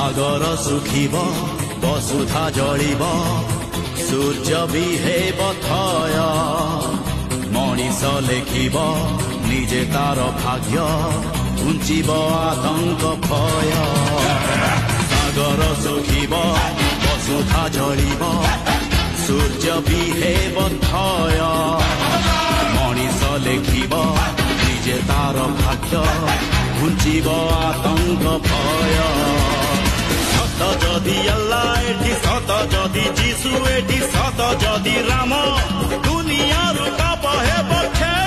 सागर सुखिब वसुधा जलिब सूर्य भी हेब थय मनीष लेखिब निजे तार भाग्य घुंचिब आतंक भय सागर सुखिब वसुधा जलिब सूर्य भी हेब थय मनीष लेखिब निजे तार भाग्य घुंचिब आतंक भय सत जदि अल्लाह एठी सत जदि जीशु एठी सत जदि राम दुनिया रूप हेब